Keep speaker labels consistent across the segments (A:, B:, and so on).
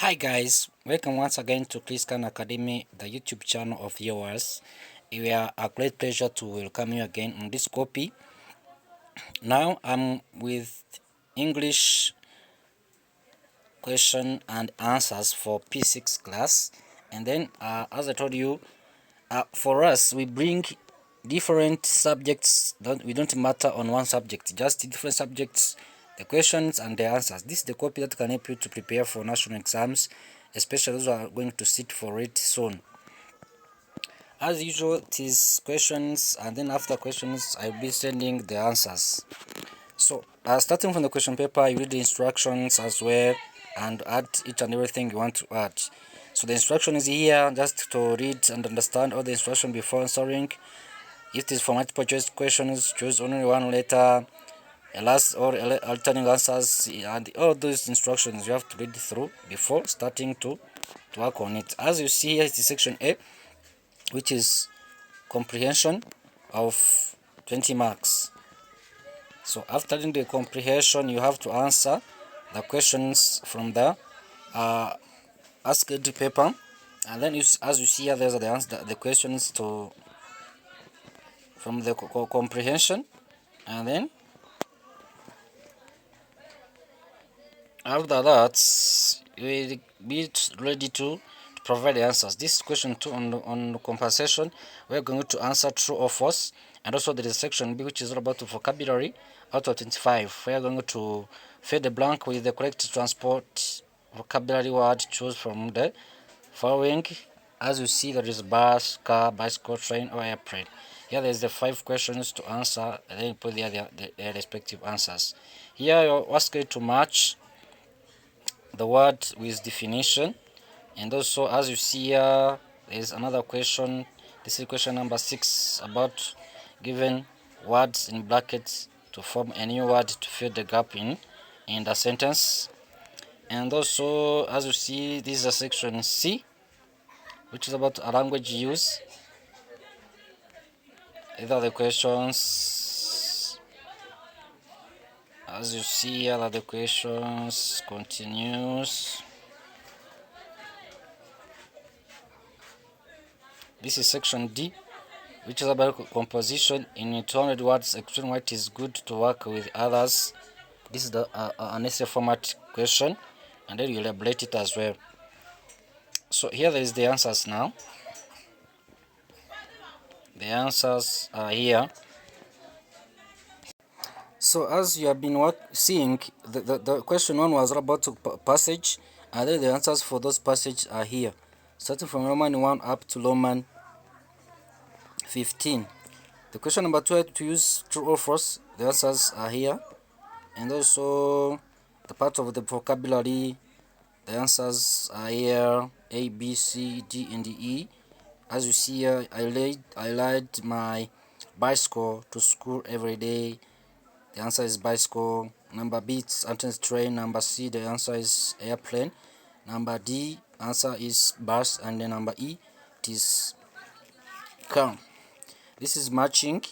A: Hi guys, welcome once again to Chris Khan Academy, the YouTube channel of yours. We are a great pleasure to welcome you again on this copy. Now I'm with English question and answers for P6 class, and then as I told you, for us we bring different subjects. We don't matter on one subject, just different subjects, the questions and the answers. This is the copy that can help you to prepare for national exams, especially those who are going to sit for it soon. As usual, it is questions, and then after questions I'll be sending the answers. So starting from the question paper, you read the instructions as well and add each and everything you want to add. So the instruction is here just to read and understand all the instruction before answering. If it is for multiple choice questions, choose only one letter, last or alternating answers, and all those instructions you have to read through before starting to work on it. As you see here, it is section A, which is comprehension of 20 marks. So after doing the comprehension, you have to answer the questions from the asked paper, and then as you see here, there's the answer, the questions from the comprehension, and then after that you will be ready to provide the answers. This question 2 on compensation, we're going to answer true or false, and also there is section B, which is all about vocabulary out of 25. We are going to fill the blank with the correct transport vocabulary word. Choose from the following. As you see, there is bus, car, bicycle, train, or airplane. Here there is the 5 questions to answer, and then you put their respective answers. Here you're asked to match the word with definition, and also as you see here, there is another question. This is question number 6, about given words in brackets to form a new word to fill the gap in the sentence. And also as you see, this is a section C, which is about a language use. These are the questions. As you see here are the questions. Continues. This is section D, which is about composition. In 200 words, explain why it is good to work with others. This is the an essay format question, and then you elaborate it as well. So here there is the answers now. The answers are here. So as you have been seeing, the question 1 was about passage, and then the answers for those passages are here, starting from Roman 1 up to Roman 15. The question number 2, to use true or false, the answers are here, and also the part of the vocabulary, the answers are here, A, B, C, D, and E. As you see here, I ride my bicycle to school every day. The answer is bicycle. Number B, it's answer train. Number C, the answer is airplane. Number D, answer is bus, and then number E, it is car. This is matching,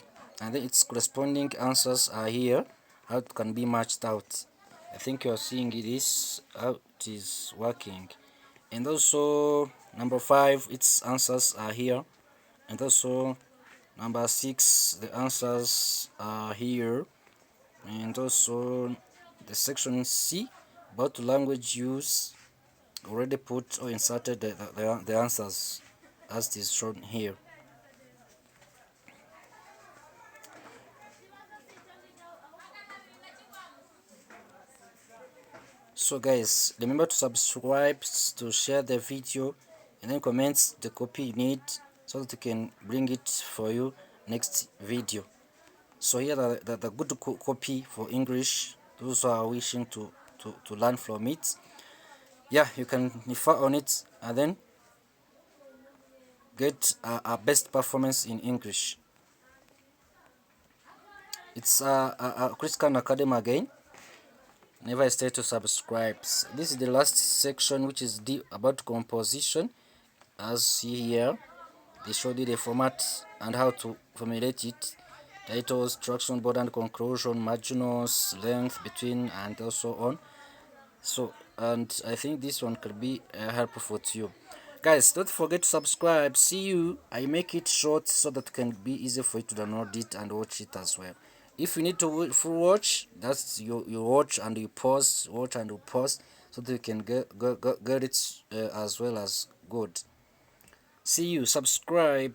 A: and then its corresponding answers are here, how it can be matched out. I think you are seeing this, how it is working. And also number 5, its answers are here, and also number 6, the answers are here, and also the section C, about language use, already put or inserted the answers as it is shown here. So guys, remember to subscribe, to share the video, and then comment the copy you need so that we can bring it for you next video. So here the good copy for English, those who are wishing to learn from it. Yeah, you can refer on it and then get a best performance in English. It's a Chris Khan Academy again. Never hesitate to subscribe. This is the last section, which is about composition. As see here, they showed you the format and how to formulate it: titles, introduction, body and conclusion, marginals, length, between, and also on. So and I think this one could be helpful to you. Guys, don't forget to subscribe. See you. I make it short so that it can be easy for you to download it and watch it as well. If you need to full watch, that's you watch and you pause, watch and you pause, so that you can get it as well as good. See you. Subscribe.